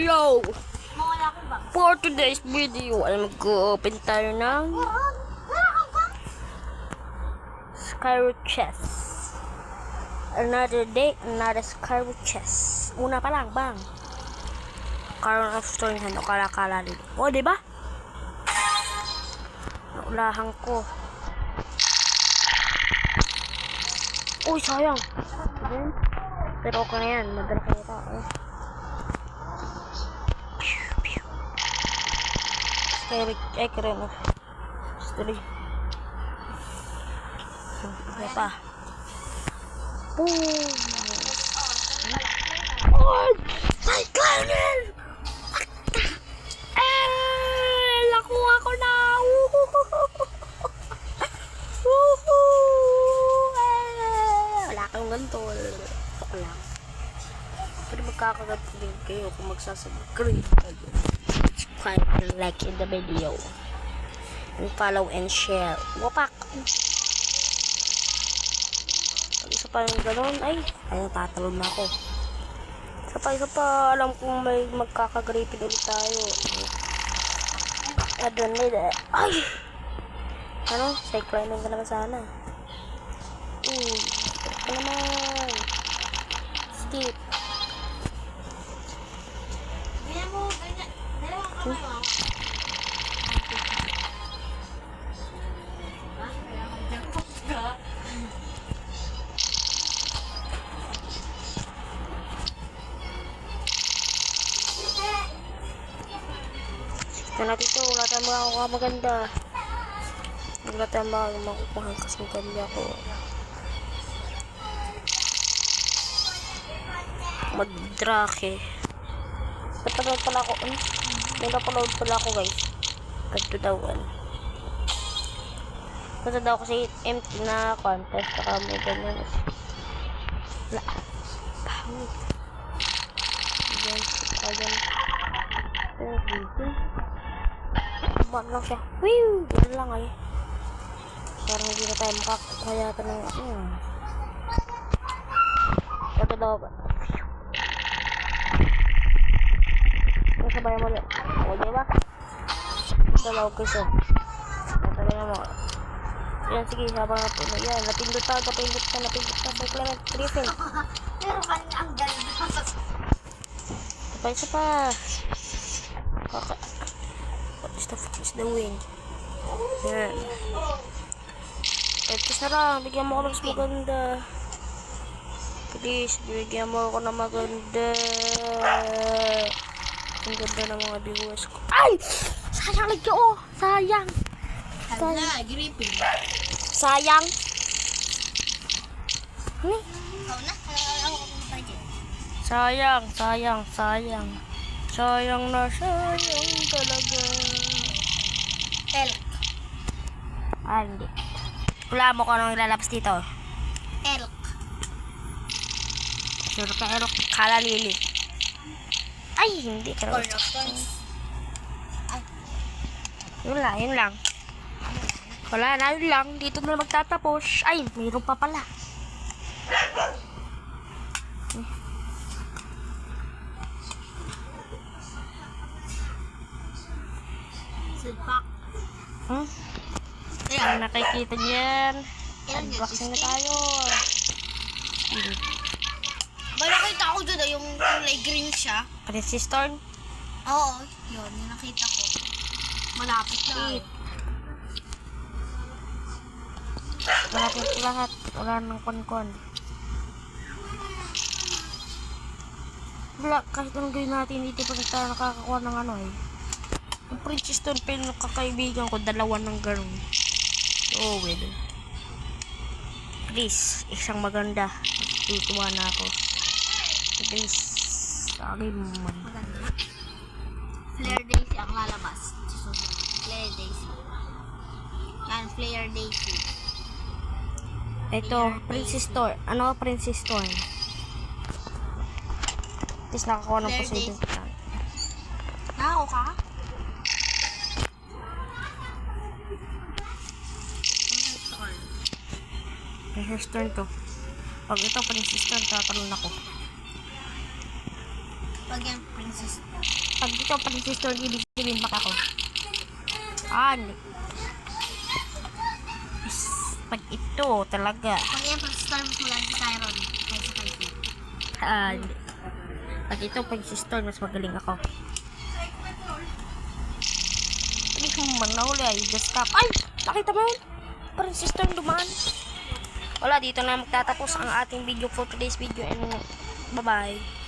Hello! For today's video ay mag-open tayo ng Skyroot Chest. Another day, another Skyroot Chest. Una pa lang, bang! Karoon of Storm Hand o kala-kala rin. O, diba? Naulahan ko. Uy, sayang! Pero okay na yan, madala kayo tao. Ay, keren na. Story. Ano pa? Boom! Oh! Cycloner! Eh! Nakuha ko na! Wala kang ganito. Wala. Pero magkakagat din kayo kung magsasubscribe kayo. Subscribe and like in the video. And follow and share. Wapak! Pag isa pa yung gano'n, ay tatalon na ako. Isa pa, alam kong may magkakagripin ulit tayo. Ay! Ano? Cycloning ka naman sana. Skip ka naman. Skip. Sana dito, wala tayong mga maganda. Wala tayong makukuha kasi maganda ko. Mag-drake. Napanood pala ako. Napanood pala ako, guys. Ganto daw. Ganto daw kasi empty na contest. Saka may ganyan. Wala. Pangit. Ayan. Buwan lang siya. Woo! Yan lang ay. Parang hindi na tayo makakuha yata ng Ito daw ba? Sabay mo ulit. O, diba? Ito daw guys o. Natali na mo. Yan, sige. Habang natin. Yan, napindot na. Sa Clement Griffin. Pero kanya ang ganda. Isa pa. What is the wind? Yan. Ito na lang. Bigyan mo ako ng mas maganda. Please, bigyan mo ako ng maganda. Ang ganda ng mga viewers ko. Ay! Sayang lagi oh! Sayang! Hala, gripin. Sayang! Ikaw na? Ako pa dyan. Sayang na sayang talaga. Elk. Hindi. Wala mo kung anong ilalabas dito. Elk. Sure ka, Elk. Kala lili. Ay, hindi. Corn of Thorns. Yun lang. Wala na, yun lang. Dito na magtatapos. Ay, mayroon pa pala. Silpak. Ang nakikita niyan. Ilan yun? Unboxing na tayo. Ba nakita ko dyan yung kulay green siya? Princess Storm. Oo, yun. Yung nakita ko. Malapit na. Lahat. Wala nang kon-kon. Wala, kahit anong gawin natin, hindi pa tayo nakakakuha ng ano eh. Yung Princess Storm, pero kakaibigan ko, dalawa ng gano'n. Oh, well. Please, isang maganda. Tutuwa na ako. Please, sorry man. Maganda. Flare Daisy ang lalabas. Flare Daisy. Yan, Flare Daisy. Ito, Princess Storm. Ano Princess Storm? Please, nakakuha ng Flare positive. Nako ka? Princess Storm to. Pag ito, Princess Storm, tatalon ako. Pag yan, princess. Pag ito, Princess Storm, ibig sabihin baka ako. Hindi. Pag ito, talaga. Pag yan, princess storm, wala si Tyron. Kaya sa kanya. Hindi. Pag ito, Princess Storm, mas magaling ako. Hindi ko man nahuli ay desktop. Ay! Nakita mo yun? Princess Storm dumaan. Wala, dito na magtatapos ang ating video for today's video and bye-bye.